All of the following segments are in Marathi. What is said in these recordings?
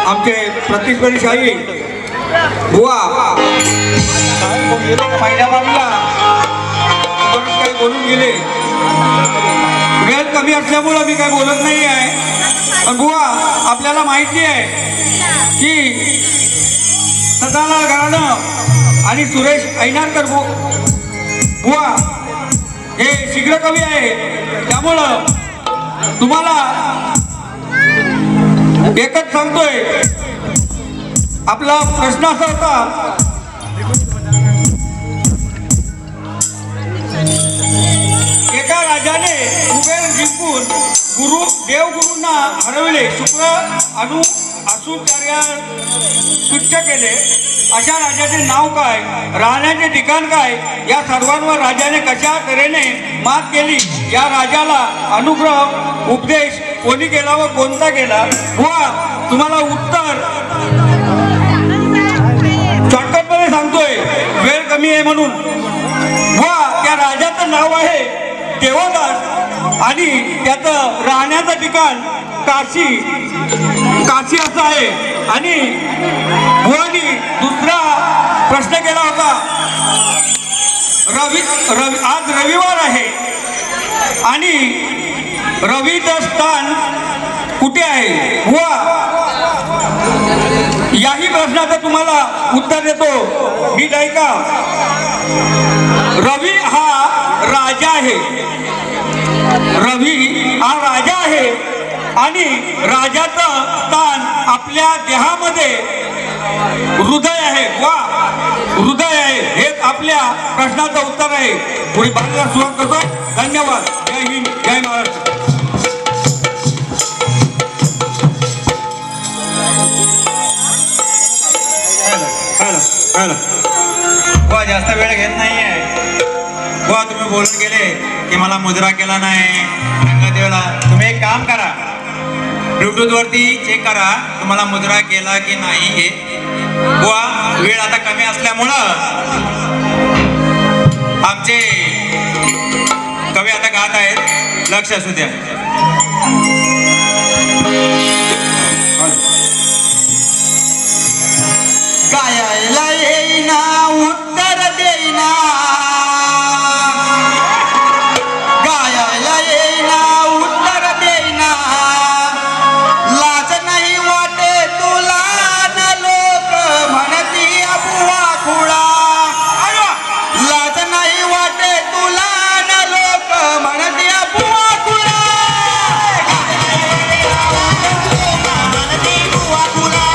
आमचे प्रतिस्पर्धी शाही बुवा पहिल्या बाजूला बरंच काही बोलून गेले. वेळ कमी असल्यामुळं मी काही बोलत नाही आहे. पण बुवा आपल्याला माहिती आहे की सदालाल घराणं आणि सुरेश ऐनारकर बुवा हे शीघ्र कवी आहे. त्यामुळं तुम्हाला एकच सांगतोय, आपला प्रश्न असा होता, एका राजाने कुबेर जिंकून देवगुरूंना हरवले, शुक्र आसूचार्य तुच्छ केले. अशा राजाचे नाव काय, राहण्याचे ठिकाण काय, या सर्वांवर राजाने कशा तऱ्हेने मात केली, या राजाला अनुग्रह उपदेश कोणी केला व कोणता केला? बुवा तुम्हाला उत्तर शॉर्टकटमध्ये सांगतोय, वेळ कमी आहे म्हणून. बुवा त्या राजाचं नाव आहे देवदास आणि त्याचं राहण्याचं ठिकाण काशी असं आहे. आणि बुवानी दुसरा प्रश्न केला होता, आज रविवार आहे आणि रवीचं स्थान कुठे आहे? बुवा याही प्रश्नाचं तुम्हाला उत्तर देतो, नीट ऐका. रवी हा राजा आहे, रवी हा राजा आहे आणि राजाचं स्थान आपल्या देहामध्ये हृदय आहे. वा हृदय आहे, हेच आपल्या प्रश्नाचं उत्तर आहे. पुढे बाजूला सुरुवात करतो. धन्यवाद. जय हिंद, जय महाराष्ट्र. बुवा जास्त वेळ घेत नाहीये. बुवा तुम्ही बोलून गेले की मला मुद्रा केला नाही, रंगदेवला. तुम्ही एक काम करा, ब्लूटूथ वरती चेक करा तुम्हाला मुद्रा केला की नाही हे. बुवा वेळ आता कमी असल्यामुळं आमचे कवी आता गात आहेत, लक्ष असू द्या. गायला येईना उत्तर देईना, गायला येईना उत्तर देईना, लाज नाही वाटे तुला न लोक म्हणती अबुवा खुळा, लाज नाही वाटे तुला न लोक म्हणती अबुवा खुळा, म्हणती बुवा खुळा.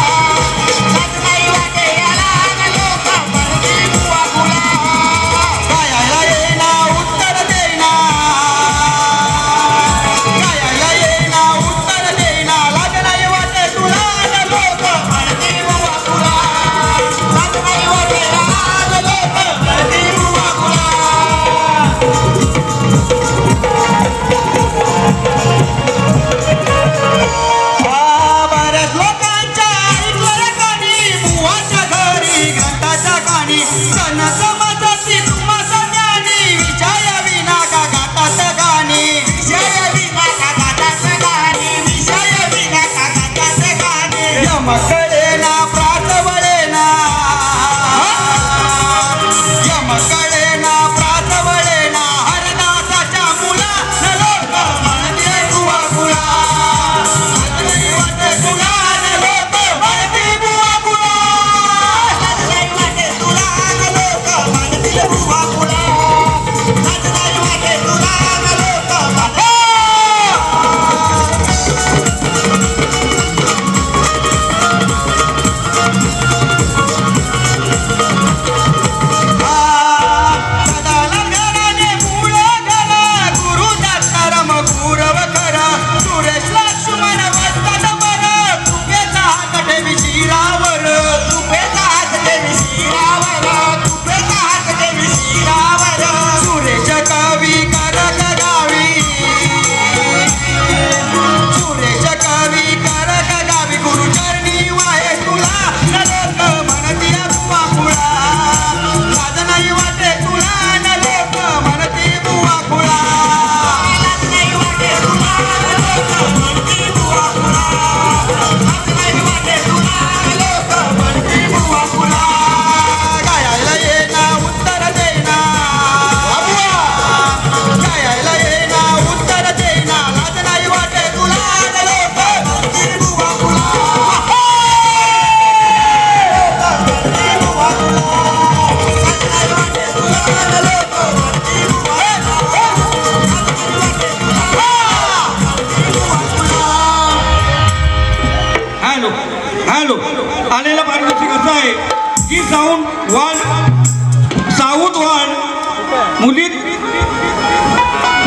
साऊथ वार्ड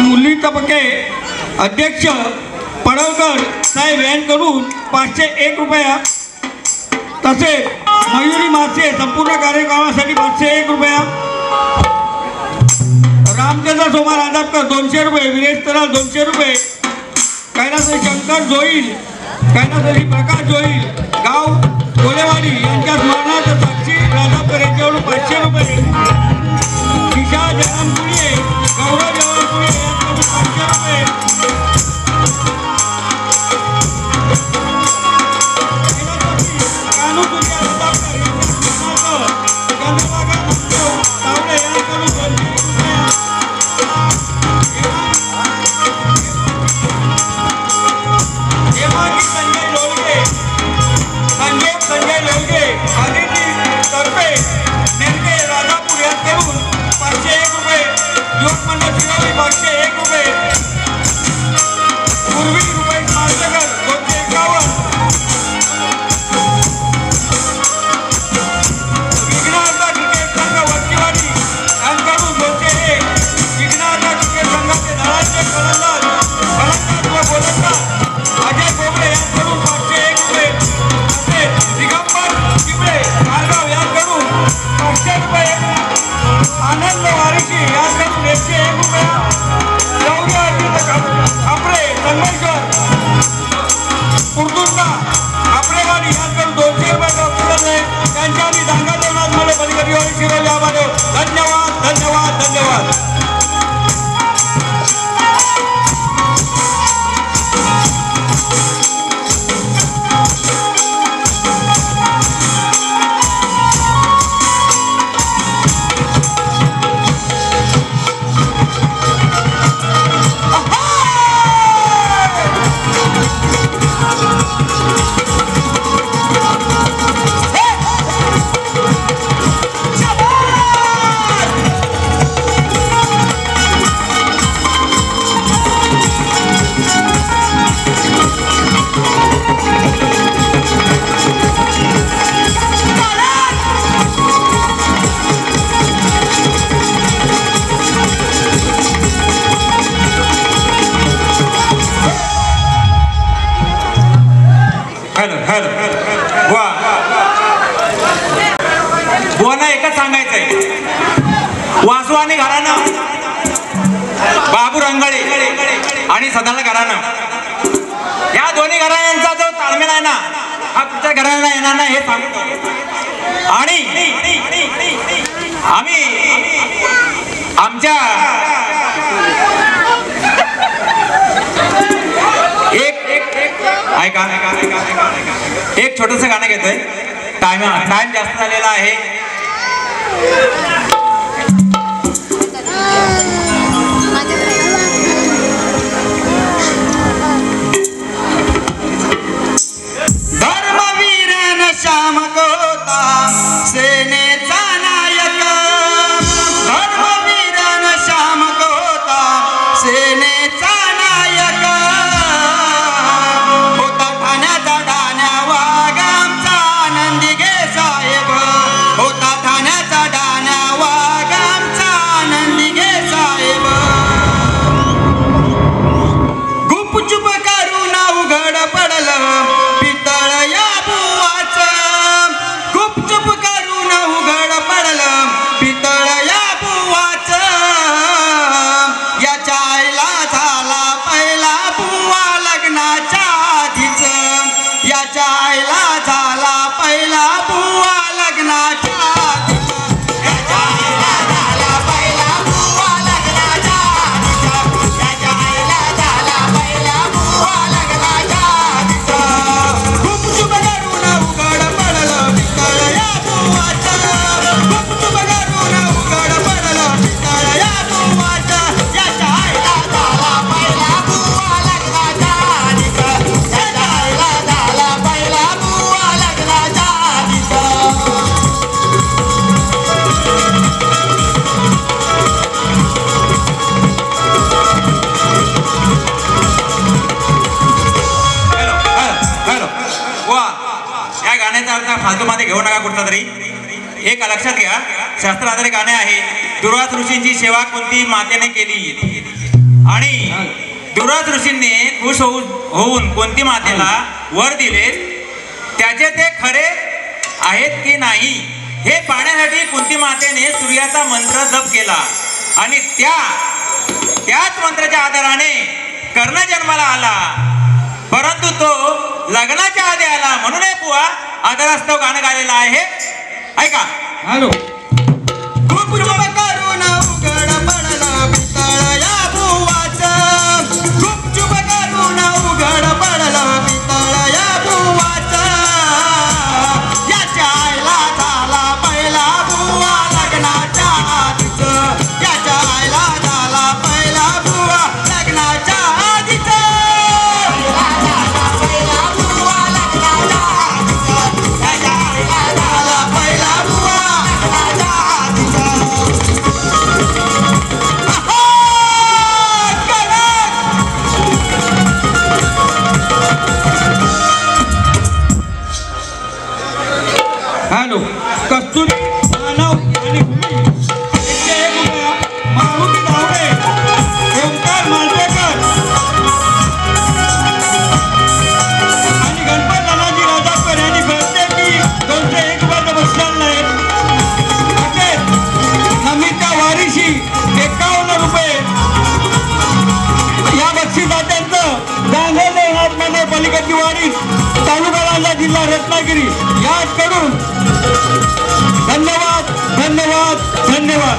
मुली तबके अध्यक्ष पडळकर साहेब यांकडून 501 रुपया, तसेच मयुरी मासे संपूर्ण कार्यक्रमासाठी 501 रुपया, रामचंद्र सोमा राजापकर 200 रुपये, विरेश तराल 200 रुपये, कैलासरी शंकर जोईल, कैलासरी प्रकाश जोईल गाव कोलेवाडी यांच्या स्मरणार्थ साक्षी राजापकर यांच्याकडून 500 रुपये, दिशा जयरामपुरे गौरव जयरामपुरे यांच्याकडून 500 रुपये, बुवांना एकच सांगायचंय, वासू आणि घराणं, बाबू रंगाळे आणि सदाला घराणं, या दोन्ही घराण्यांचा जो ताळमेळ आहे ना, हा तुमच्या घराण्याला येणार नाही हे सांगतो. आणि आम्ही आमच्या एक छोटंसं गाणं घेतोय. टाइम जास्त झालेला आहे. धर्मवीर श्याम होता सेनेचा नायक, धर्मवीर श्याम होता सेनेचा नायक, होता ठाण्याचा डाण्या वाघ आमचा आनंदी घे साहेब, होता ठाण्याचा डाण्या वाघ आमचा आनंदी घे साहेब. गुपचुप करून उघड पडलं पितळ या बुवाचं, गुपचुप करून उघड पडलं पितळ या बुवाचं, याच्या आईला झाला पहिला बुवा लग्नाच्या आधीच, याच्या आईला झाला पहिला बुवा लग्नाच्या आधीच, याच्या आईला झाला पहिला बुवा लग्नाच्या आधीच, याच्या आईला झाला पहिला बुवा लग्नाच्या आधीच. गुपचुप करून उघड पडलं पितळ या बुवाचं, गुपचुप करून उघड पडलं पितळ या बुवाचं, याच्या आईला झाला पहिला बुवा लग्नाच्या आधीच, याच्या आईला झाला पहिला बुवा लग्नाच्या आधीच. हॅलो वा, या गाण्याचा अर्थ फालतूमध्ये घेऊ नका कुठचा तरी. एक लक्षात घ्या, शास्त्रात एक गाणे आहे, दुर्वास ऋषींची सेवा कोणती मातेने केली आणि दुर्वास ऋषींनी खुश होऊन कोणती मातेला वर दिले, त्याचे ते खरे आहेत की नाही हे पाहण्यासाठी कुंती मातेने सूर्याचा मंत्र जप केला आणि त्याच मंत्राच्या आधाराने कर्ण जन्माला आला, परंतु तो लग्नाच्या आधी आला म्हणून हे बुवा आदरास्तव गाणं गायलेलं आहे. ऐका. हॅलो. खूप चुप करून उघड पडलं पितळ या बुवाचं, खूप चुप करून उघड पडलं पितळ या बुवाचं, याच्या आईला झाला पहिला बुवा लग्नाच्या आधीचं, याच्या आईला झाला पहिला बुवा लग्नाच्या आधीचं, पहिला बुवा लग्नाच्या आधीचं, याच्या आईला झाला पहिला बुवा लग्नाच्या आधीचं. हॅलो. कस्तुरी मानव आणि भूमी यांचे एक उभ्या मारुती धावडे, ओंकार मालपेकर आणि गणपत नानाजी राजाकर यांनी प्रत्येकी 201 रुपयाचं बक्षीस आहे. तसेच नमिता वारिशी 51 रुपये या बक्षिसात्यांचं मध्ये पलीकडची वारीस तालुका राजा जिल्हा रत्नागिरी याचकडून धन्यवाद धन्यवाद धन्यवाद.